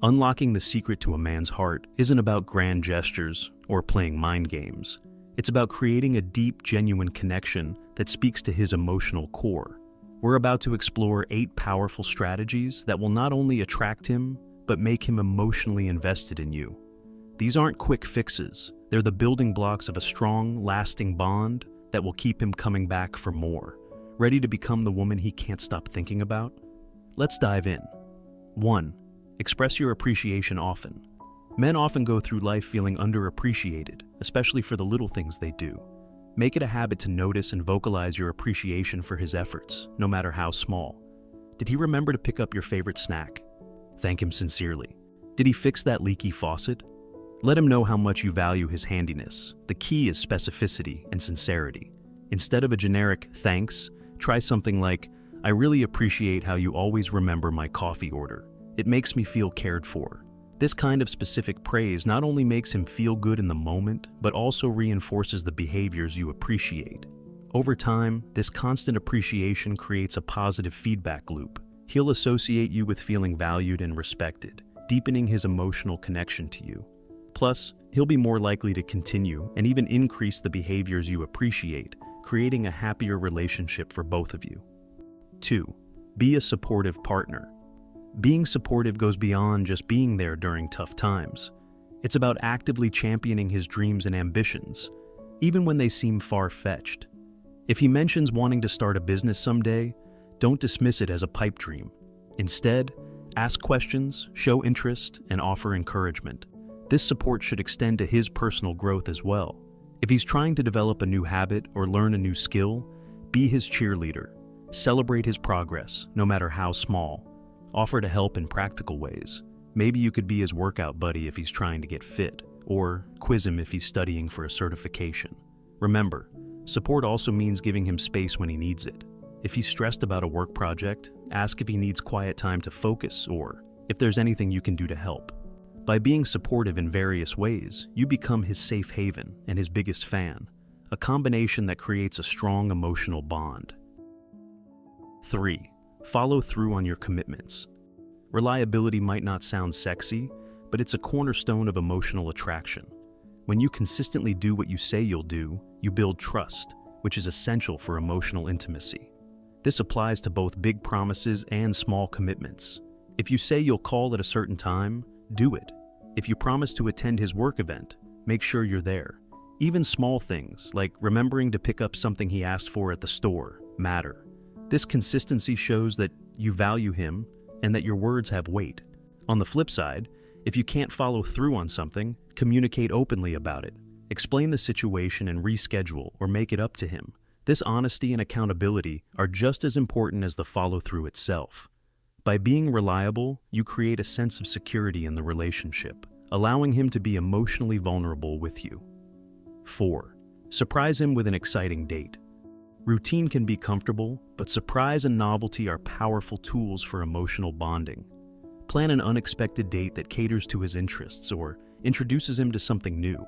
Unlocking the secret to a man's heart isn't about grand gestures or playing mind games. It's about creating a deep, genuine connection that speaks to his emotional core. We're about to explore 8 powerful strategies that will not only attract him, but make him emotionally invested in you. These aren't quick fixes. They're the building blocks of a strong, lasting bond that will keep him coming back for more. Ready to become the woman he can't stop thinking about? Let's dive in. 1. Express your appreciation often. Men often go through life feeling underappreciated, especially for the little things they do. Make it a habit to notice and vocalize your appreciation for his efforts, no matter how small. Did he remember to pick up your favorite snack? Thank him sincerely. Did he fix that leaky faucet? Let him know how much you value his handiness. The key is specificity and sincerity. Instead of a generic thanks, try something like, I really appreciate how you always remember my coffee order. It makes me feel cared for. This kind of specific praise not only makes him feel good in the moment, but also reinforces the behaviors you appreciate. Over time, this constant appreciation creates a positive feedback loop. He'll associate you with feeling valued and respected, deepening his emotional connection to you. Plus, he'll be more likely to continue and even increase the behaviors you appreciate, creating a happier relationship for both of you. 2. Be a supportive partner. Being supportive goes beyond just being there during tough times. It's about actively championing his dreams and ambitions, even when they seem far-fetched. If he mentions wanting to start a business someday, don't dismiss it as a pipe dream. Instead, ask questions, show interest, and offer encouragement. This support should extend to his personal growth as well. If he's trying to develop a new habit or learn a new skill, be his cheerleader. Celebrate his progress, no matter how small. Offer to help in practical ways. Maybe you could be his workout buddy if he's trying to get fit, or quiz him if he's studying for a certification. Remember, support also means giving him space when he needs it. If he's stressed about a work project, ask if he needs quiet time to focus or if there's anything you can do to help. By being supportive in various ways, you become his safe haven and his biggest fan, a combination that creates a strong emotional bond. 3. Follow through on your commitments. Reliability might not sound sexy, but it's a cornerstone of emotional attraction. When you consistently do what you say you'll do, you build trust, which is essential for emotional intimacy. This applies to both big promises and small commitments. If you say you'll call at a certain time, do it. If you promise to attend his work event, make sure you're there. Even small things, like remembering to pick up something he asked for at the store, matter. This consistency shows that you value him and that your words have weight. On the flip side, if you can't follow through on something, communicate openly about it. Explain the situation and reschedule or make it up to him. This honesty and accountability are just as important as the follow-through itself. By being reliable, you create a sense of security in the relationship, allowing him to be emotionally vulnerable with you. 4. Surprise him with an exciting date. Routine can be comfortable, but surprise and novelty are powerful tools for emotional bonding. Plan an unexpected date that caters to his interests or introduces him to something new.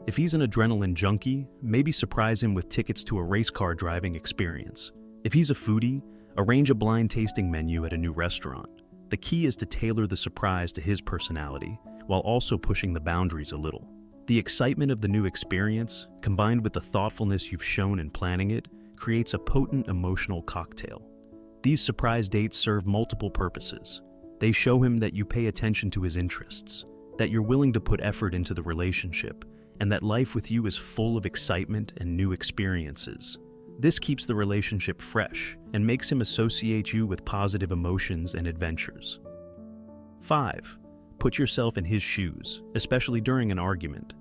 If he's an adrenaline junkie, maybe surprise him with tickets to a race car driving experience. If he's a foodie, arrange a blind tasting menu at a new restaurant. The key is to tailor the surprise to his personality, while also pushing the boundaries a little. The excitement of the new experience, combined with the thoughtfulness you've shown in planning it, creates a potent emotional cocktail. These surprise dates serve multiple purposes. They show him that you pay attention to his interests, that you're willing to put effort into the relationship, and that life with you is full of excitement and new experiences. This keeps the relationship fresh and makes him associate you with positive emotions and adventures. 5. Put yourself in his shoes, especially during an argument.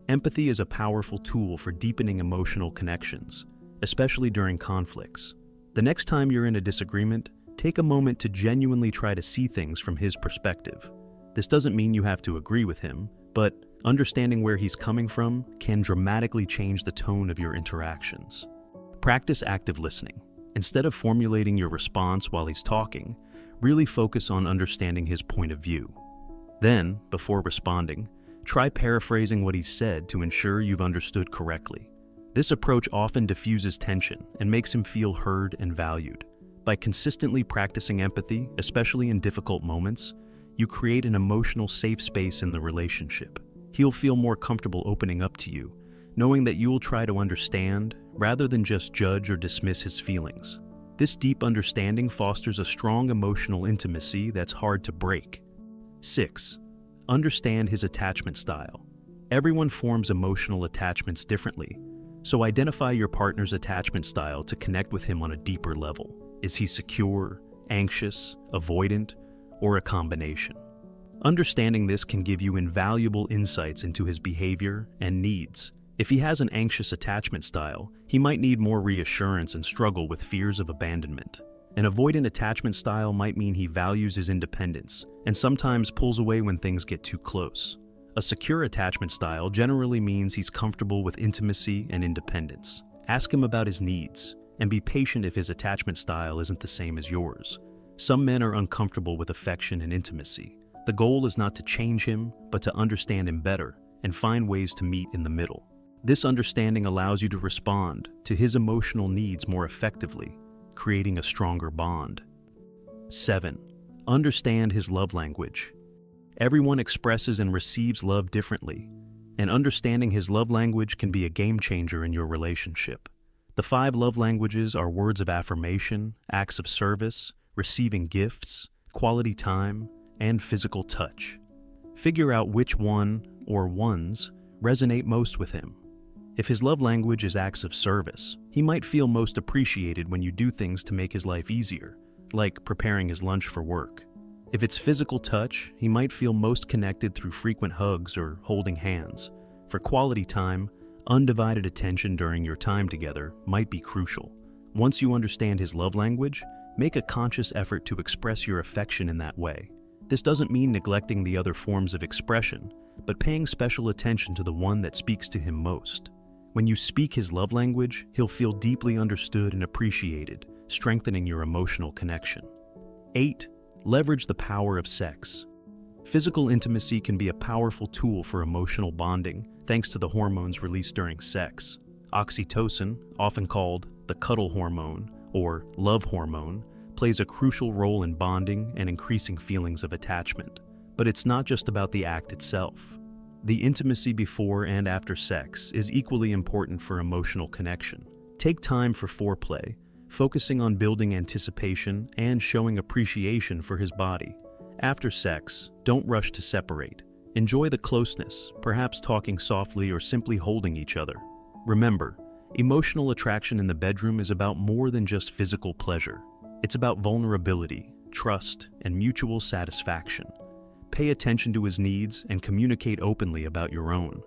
Empathy is a powerful tool for deepening emotional connections, especially during conflicts. The next time you're in a disagreement, take a moment to genuinely try to see things from his perspective. This doesn't mean you have to agree with him, but understanding where he's coming from can dramatically change the tone of your interactions. Practice active listening. Instead of formulating your response while he's talking, really focus on understanding his point of view. Then, before responding, try paraphrasing what he said to ensure you've understood correctly. This approach often diffuses tension and makes him feel heard and valued. By consistently practicing empathy, especially in difficult moments, You create an emotional safe space in the relationship. He'll feel more comfortable opening up to you, knowing that you'll try to understand rather than just judge or dismiss his feelings. This deep understanding fosters a strong emotional intimacy that's hard to break. 6. Understand his attachment style. Everyone forms emotional attachments differently, so identify your partner's attachment style to connect with him on a deeper level. Is he secure, anxious, avoidant, or a combination? Understanding this can give you invaluable insights into his behavior and needs. If he has an anxious attachment style, he might need more reassurance and struggle with fears of abandonment. An avoidant attachment style might mean he values his independence and sometimes pulls away when things get too close. A secure attachment style generally means he's comfortable with intimacy and independence. Ask him about his needs, and be patient if his attachment style isn't the same as yours. Some men are uncomfortable with affection and intimacy. The goal is not to change him, but to understand him better and find ways to meet in the middle. This understanding allows you to respond to his emotional needs more effectively, creating a stronger bond. 7. Understand his love language. Everyone expresses and receives love differently, and understanding his love language can be a game changer in your relationship. The 5 love languages are words of affirmation, acts of service, receiving gifts, quality time, and physical touch. Figure out which one or ones resonate most with him. If his love language is acts of service, he might feel most appreciated when you do things to make his life easier, like preparing his lunch for work. If it's physical touch, he might feel most connected through frequent hugs or holding hands. For quality time, undivided attention during your time together might be crucial. Once you understand his love language, make a conscious effort to express your affection in that way. This doesn't mean neglecting the other forms of expression, but paying special attention to the one that speaks to him most. When you speak his love language, he'll feel deeply understood and appreciated, strengthening your emotional connection. 8. Leverage the power of sex. Physical intimacy can be a powerful tool for emotional bonding, thanks to the hormones released during sex. Oxytocin, often called the cuddle hormone or love hormone, plays a crucial role in bonding and increasing feelings of attachment. But it's not just about the act itself. The intimacy before and after sex is equally important for emotional connection. Take time for foreplay, focusing on building anticipation and showing appreciation for his body. After sex, don't rush to separate. Enjoy the closeness, perhaps talking softly or simply holding each other. Remember, emotional attraction in the bedroom is about more than just physical pleasure. It's about vulnerability, trust, and mutual satisfaction. Pay attention to his needs and communicate openly about your own.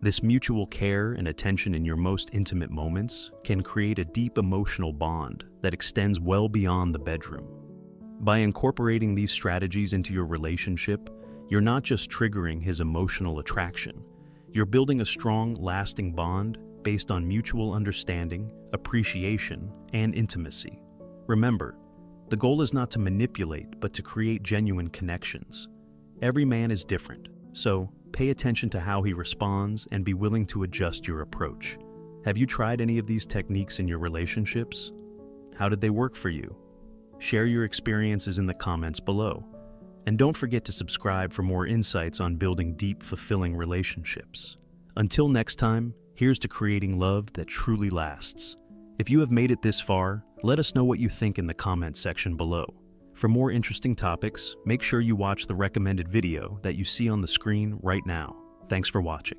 This mutual care and attention in your most intimate moments can create a deep emotional bond that extends well beyond the bedroom. By incorporating these strategies into your relationship, you're not just triggering his emotional attraction, you're building a strong, lasting bond based on mutual understanding, appreciation, and intimacy. Remember, the goal is not to manipulate, but to create genuine connections. Every man is different, so pay attention to how he responds and be willing to adjust your approach. Have you tried any of these techniques in your relationships? How did they work for you? Share your experiences in the comments below. And don't forget to subscribe for more insights on building deep, fulfilling relationships. Until next time, here's to creating love that truly lasts. If you have made it this far, let us know what you think in the comments section below. For more interesting topics, make sure you watch the recommended video that you see on the screen right now. Thanks for watching.